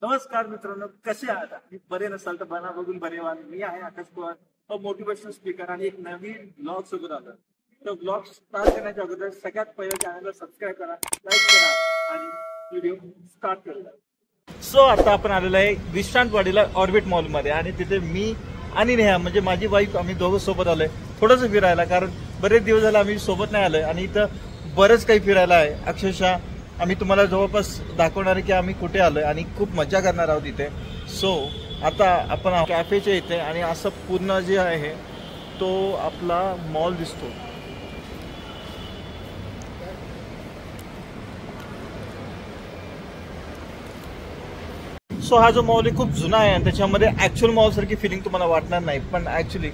नमस्कार मित्रांनो, कसे आहात? मी बरे नसाल तर बना बघून बरे व्हा. मी आहे आकाश पवार, मोटिवेशनल स्पीकर आणि एक नवीन ब्लॉग सोबत आलो. तर ब्लॉग स्टार्ट करण्याच्या अगोदर सगळ्यात पहिले चॅनलला सबस्क्राईब करा, लाईक करा आणि व्हिडिओ स्टार्ट करूया. सो आता आपण आलेलो आहे विश्रांतवाडीला ऑर्बिट मॉल मध्ये आणि तिथे मी आणि नेहा म्हणजे माझी वाईफ आम्ही दोघं सोबत आलोय थोडंसं फिरायला, कारण बरेच दिवस झाले आम्ही सोबत नाही आलोय आणि इथं बरंच काही फिरायला आहे. अक्षरशः आम्ही तुम्हाला जवळपास दाखवणार आहे की आम्ही कुठे आलोय आणि खूप मजा करणार आहोत इथे. सो आता आपण कॅफेच्या इथे आणि असं पूर्ण जे आहे तो आपला मॉल दिसतो. सो हा जो मॉल आहे खूप जुना आहे आणि त्याच्यामध्ये ऍक्च्युअल मॉल सारखी फिलिंग तुम्हाला वाटणार नाही, पण ऍक्च्युली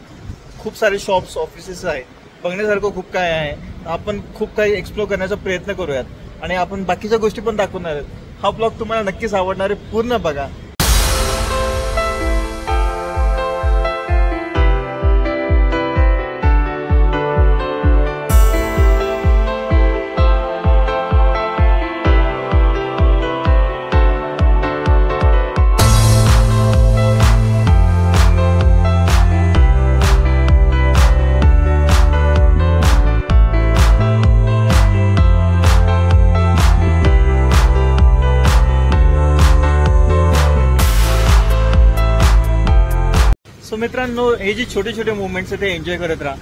खूप सारे शॉप्स ऑफिसेस आहेत, बघण्यासारखं खूप काय आहे. आपण खूप काही एक्सप्लोर करण्याचा प्रयत्न करूयात आणि आपण बाकीच्या गोष्टी पण दाखवणार आहेत. हा ब्लॉग तुम्हाला नक्कीच आवडणार आहे, पूर्ण बघा. सो मित्रांनो, हे जे छोटे छोटे मुवमेंट्स आहेत ते एन्जॉय करत राहा,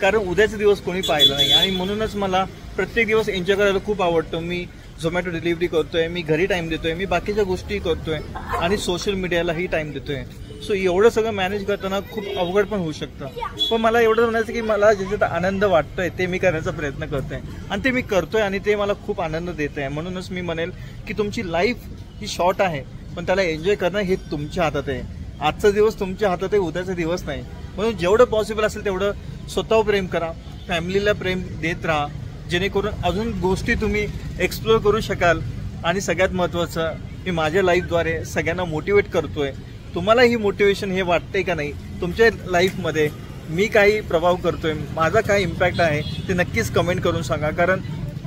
कारण उद्याचा दिवस कोणी पाहिला नाही आणि म्हणूनच मला प्रत्येक दिवस एन्जॉय करायला खूप आवडतो. मी झोमॅटो डिलिव्हरी करतोय, मी घरी टाइम देतोय, मी बाकीच्या गोष्टी करतोय आणि सोशल मीडियालाही टाइम देतोय. सो एवढं सगळं मॅनेज करताना खूप अवघड पण होऊ शकतं, पण मला एवढं म्हणायचं की मला ज्याच्यात आनंद वाटतोय ते मी करण्याचा प्रयत्न करतोय आणि ते मी करतोय आणि ते मला खूप आनंद देत आहे. म्हणूनच मी म्हणेल की तुमची लाईफ ही शॉर्ट आहे, पण त्याला एन्जॉय करणं हे तुमच्या हातात आहे. आजचा दिवस तुमच्या हातात आहे, उद्याचा दिवस नाही. म्हणून जेवढं पॉसिबल असेल तेवढं स्वतःवर प्रेम करा, फॅमिलीला प्रेम देत राहा, जेणेकरून अजून गोष्टी तुम्ही एक्सप्लोर करू शकाल. आणि सगळ्यात महत्त्वाचं, मी माझ्या लाईफद्वारे सगळ्यांना मोटिवेट करतोय. तुम्हाला ही मोटिवेशन हे वाटतंय का नाही? तुमच्या लाईफमध्ये मी काही प्रभाव करतोय, माझा काय इम्पॅक्ट आहे ते नक्कीच कमेंट करून सांगा. कारण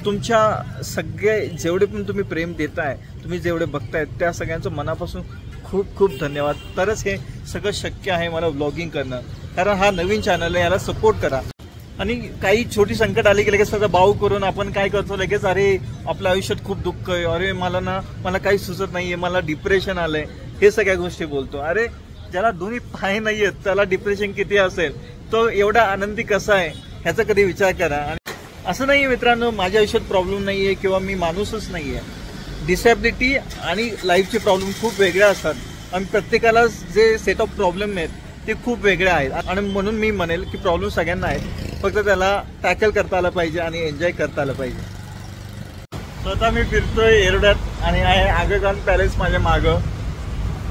तुमच्या सगळे जेवढे पण तुम्ही प्रेम देताय, तुम्ही जेवढे बघताय, त्या सगळ्यांचं मनापासून खूप खूप धन्यवाद. तरच हे सगळं शक्य आहे मला व्लॉगिंग करणं, कारण हा नवीन चॅनल आहे, याला सपोर्ट करा. आणि काही छोटी संकट आली की लगेच त्याचा भाव करून आपण काय करतो, लगेच अरे आपल्या आयुष्यात खूप दुःख आहे, अरे मला काही सुचत नाहीये, मला डिप्रेशन आलंय, हे सगळ्या गोष्टी बोलतो. अरे ज्याला दोन्ही पाय नाहीयेत त्याला डिप्रेशन किती असेल, तो एवढा आनंदी कसा आहे ह्याचा कधी विचार करा. आणि असं नाहीये मित्रांनो, माझ्या आयुष्यात प्रॉब्लेम नाहीये किंवा मी माणूसच नाहीये. डिसेबिलिटी आणि लाईफचे प्रॉब्लेम खूप वेगळे असतात आणि प्रत्येकाला जे सेट ऑफ प्रॉब्लेम आहेत ते खूप वेगळे आहेत. आणि म्हणून मी म्हणेल की प्रॉब्लेम सगळ्यांना आहेत, फक्त त्याला टॅकल करता आलं पाहिजे आणि एन्जॉय करता आलं पाहिजे. स्वतः मी फिरतोय एरोड्यात आणि आहे आगरगाव पॅलेस माझ्या मागं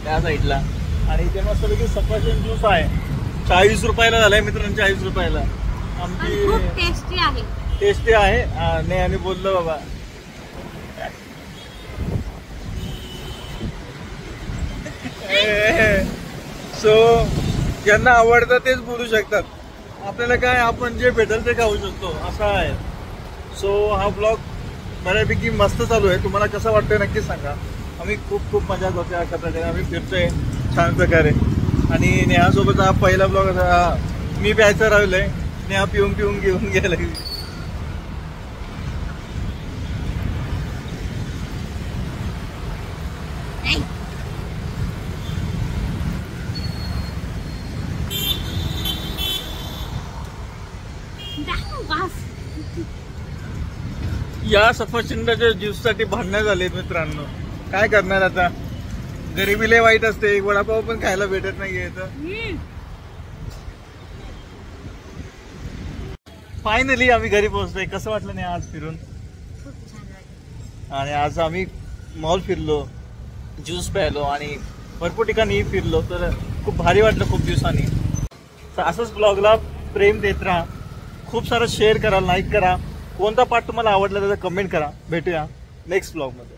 त्या साईडला, आणि इथे मस्तपैकी सफरचंद ज्यूस आहे. 40 रुपयाला झालाय मित्रांनो, 40 रुपयाला. आमची टेस्टी आहे. नाही आम्ही बोललो बाबा. सो ज्यांना आवडतं तेच बोलू शकतात, आपल्याला काय, आपण जे भेटेल ते खाऊ शकतो असं आहे. सो हा ब्लॉग बऱ्यापैकी मस्त चालू आहे. तुम्हाला कसं वाटतंय नक्की सांगा. आम्ही खूप खूप मजा करतोय, अशा प्रकारे आम्ही फिरतोय छान प्रकारे. आणि नेहासोबत हा पहिला ब्लॉग असा मी प्यायचं राहिलोय, नेहा पिऊन पिऊन घेऊन गेला. या सफरचंदाच्या ज्यूससाठी भांडणं झाले मित्रांनो, काय करणार आता. गरिबी लय वाईट असते, एक वडापाव पण खायला भेटत नाहीये. फायनली आम्ही घरी पोहोचतोय. कसं वाटलं नाही आज फिरून? आणि आज आम्ही मॉल फिरलो, ज्यूस प्यायलो आणि भरपूर ठिकाणी फिरलो, तर खूप भारी वाटलं खूप दिवसांनी. तर असंच ब्लॉगला प्रेम देत राहा, खूप सारं शेअर करा, लाईक करा. कोणता पार्ट तुम्हाला आवडला त्याचा कमेंट करा. भेटूया नेक्स्ट ब्लॉगमध्ये.